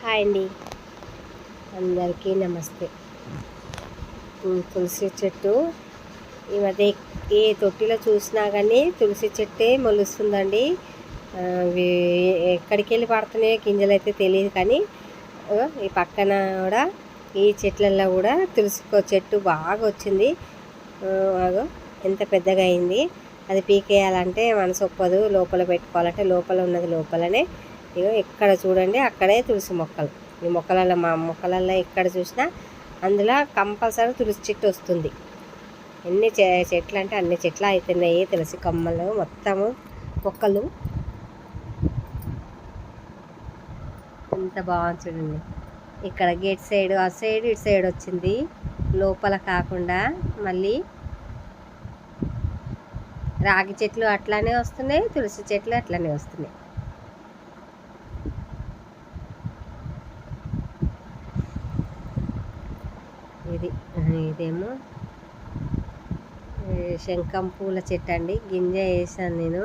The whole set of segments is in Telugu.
హాయ్ అండి, అందరికీ నమస్తే. తులసి చెట్టు ఈ మధ్య ఏ తొట్టిలో చూసినా కానీ తులసి చెట్టే మొలుస్తుందండి. ఎక్కడికి వెళ్ళి పడుతున్నాయో గింజలు అయితే తెలియదు, కానీ ఈ పక్కన కూడా ఈ చెట్లల్లో కూడా తులసి చెట్టు బాగా వచ్చింది. ఎంత పెద్దగా అయింది. అది పీకేయాలంటే మనసు ఒప్పదు, లోపల పెట్టుకోవాలంటే లోపల ఉన్నది లోపలనే. ఇగో ఎక్కడ చూడండి అక్కడే తులసి మొక్కలు. ఈ మొక్కలలో మా మొక్కలలో ఎక్కడ చూసినా అందులో కంపల్సరీ తులసి చెట్టు వస్తుంది. ఎన్ని చెట్లు అంటే అన్ని చెట్లు అవుతున్నాయి. తులసి కొమ్మలు మొత్తము మొక్కలు ఎంత బాగుంది చూడండి. ఇక్కడ గేట్ సైడ్ ఆ సైడ్ ఇటు సైడ్ వచ్చింది, లోపల కాకుండా. మళ్ళీ రాగి చెట్లు అట్లానే వస్తున్నాయి, తులసి చెట్లు అట్లానే వస్తున్నాయి. ఇదేమో శంఖం పూల చెట్టు అండి. గింజ వేసాను నేను,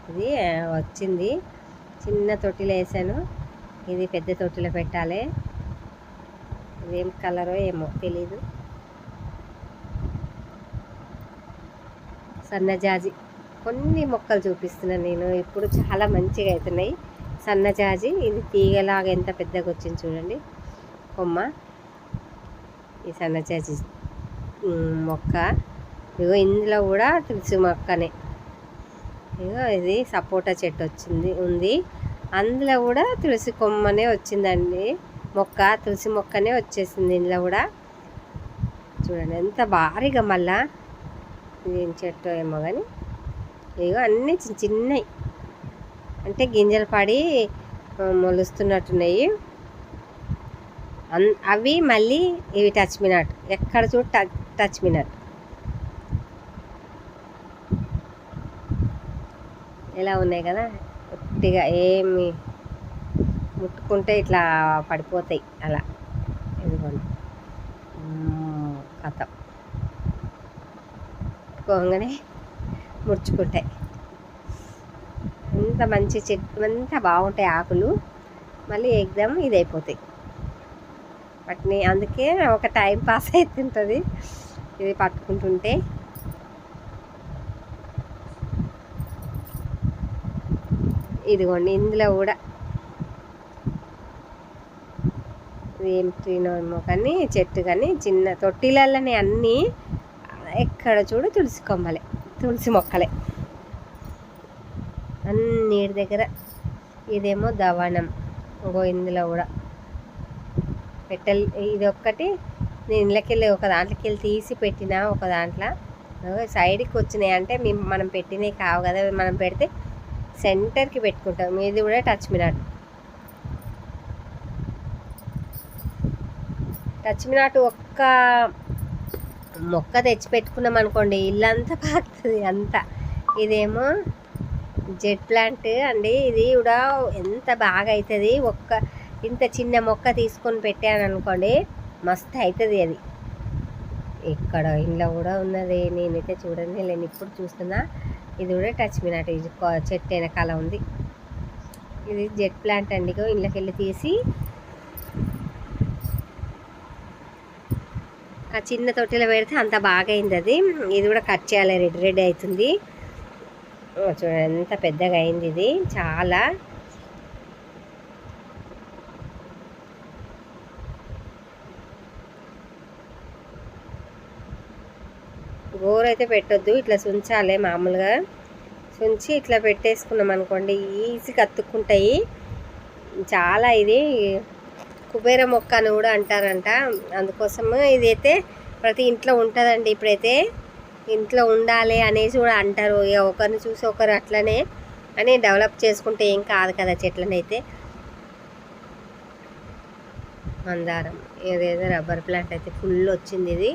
ఇది వచ్చింది. చిన్న తొట్టిలో వేసాను, ఇది పెద్ద తొట్టిలో పెట్టాలి. ఇదేం కలరో ఏమో తెలీదు. సన్నజాజి కొన్ని మొక్కలు చూపిస్తున్నాను నేను ఇప్పుడు, చాలా మంచిగా అవుతున్నాయి. సన్నజాజి ఇది తీగలాగా ఎంత పెద్దగా వచ్చింది చూడండి కొమ్మ. ఈ సన్నజాజి మొక్క ఇగో ఇందులో కూడా తులసి మొక్కనే. ఇగో ఇది సపోటా చెట్టు ఉంది, అందులో కూడా తులసి కొమ్మనే వచ్చిందండి. మొక్క తులసి మొక్కనే వచ్చేసింది ఇందులో కూడా. చూడండి ఎంత భారీగా. మళ్ళా ఏం చెట్టు ఏమో కానీ ఇగో అన్నీ చిన్నవి, అంటే గింజలు పడి మొలుస్తున్నట్టున్నాయి అవి. మళ్ళీ ఇవి టచ్ మీ నాట్, ఎక్కడ చూడు టచ్ మీ నాట్. ఎలా ఉన్నాయి కదా, గట్టిగా ఏమి ముట్టుకుంటే ఇట్లా పడిపోతాయి అలా. ఇదిగోండి కథ ముట్టుకోగానే ముడుచుకుంటాయి. ఎంత మంచి చెట్టు, అంతా బాగుంటాయి ఆకులు. మళ్ళీ ఎగ్జామ్ ఇది అయిపోతాయి వాటిని. అందుకే ఒక టైం పాస్ అవుతుంటుంది ఇది పట్టుకుంటుంటే. ఇదిగోండి ఇందులో కూడా ఏం ఏమో కానీ చెట్టు కానీ చిన్న తొట్టిలలోనే అన్నీ. ఎక్కడ చూడు తులసి కొమ్మలే, తులసి మొక్కలే అన్నిటి దగ్గర. ఇదేమో దవనం. ఇంకో ఇందులో కూడా ఇది ఒక్కటి నేను ఇళ్ళకి వెళ్ళి ఒక దాంట్లోకి వెళ్ళి తీసి పెట్టిన. ఒక దాంట్లో సైడ్కి వచ్చినాయి అంటే మనం పెట్టినవి కావు కదా, మనం పెడితే సెంటర్కి పెట్టుకుంటాం. ఇది కూడా touch me not. Touch me not ఒక్క మొక్క తెచ్చి పెట్టుకున్నాం అనుకోండి, ఇల్లంతా పాకుతుంది అంతా. ఇదేమో జెడ్ ప్లాంట్ అండి. ఇది కూడా ఎంత బాగా అవుతుంది. ఇంత చిన్న మొక్క తీసుకొని పెట్టాను అనుకోండి, మస్తు అవుతుంది అది. ఇక్కడ ఇంట్లో కూడా ఉన్నది, నేనైతే చూడండి నేను ఇప్పుడు చూస్తున్నా. ఇది కూడా టచ్ మీ నాట్, ఇది చెట్టు వెనకాల ఉంది. ఇది జెడ్ ప్లాంట్ అండి. ఇంట్లోకి వెళ్ళి తీసి ఆ చిన్న తొట్టిలో పెడితే అంత బాగా అయింది అది. ఇది కూడా కట్ చేయాలి, రెడ్ అవుతుంది. చూడండి ఎంత పెద్దగా అయింది ఇది. చాలా గోరైతే పెట్టొద్దు, ఇట్లా సుంచాలి. మామూలుగా సుంచి ఇట్లా పెట్టేసుకున్నాం అనుకోండి, ఈజీగా అతుక్కుంటాయి. చాలా ఇది కుబేర మొక్క అని కూడా అంటారంట. అందుకోసము ఇదైతే ప్రతి ఇంట్లో ఉంటుందండి. ఇప్పుడైతే ఇంట్లో ఉండాలి అనేసి కూడా అంటారు. ఇక ఒకరిని చూసి ఒకరు అట్లనే అని డెవలప్ చేసుకుంటే ఏం కాదు కదా చెట్లనైతే. మందారం, ఏదేదో రబ్బర్ ప్లాంట్ అయితే ఫుల్ వచ్చింది. ఇది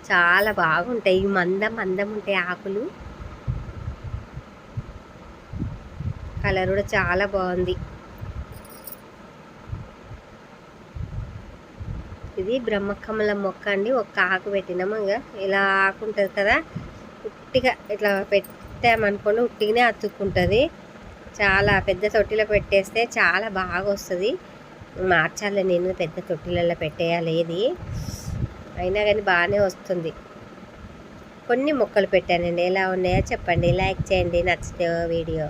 చాలా బాగుంటాయి, మందం ఉంటాయి ఆకులు. కలర్ కూడా చాలా బాగుంది. ఇది బ్రహ్మకమలం మొక్క అండి. ఒక ఆకు పెట్టినాము, ఇంకా ఇలా ఆకు ఉంటుంది కదా, ఉట్టిగా ఇట్లా పెట్టామనుకోండి ఉట్టిగానే అతుక్కుంటుంది. చాలా పెద్ద తొట్టిలో పెట్టేస్తే చాలా బాగా వస్తుంది. మార్చాలి, నేను పెద్ద తొట్టిలలో పెట్టేయాలి ఏది అయినా కానీ బాగానే వస్తుంది. కొన్ని మొక్కలు పెట్టానండి, ఎలా ఉన్నాయో చెప్పండి, లైక్ చేయండి నచ్చితే వీడియో.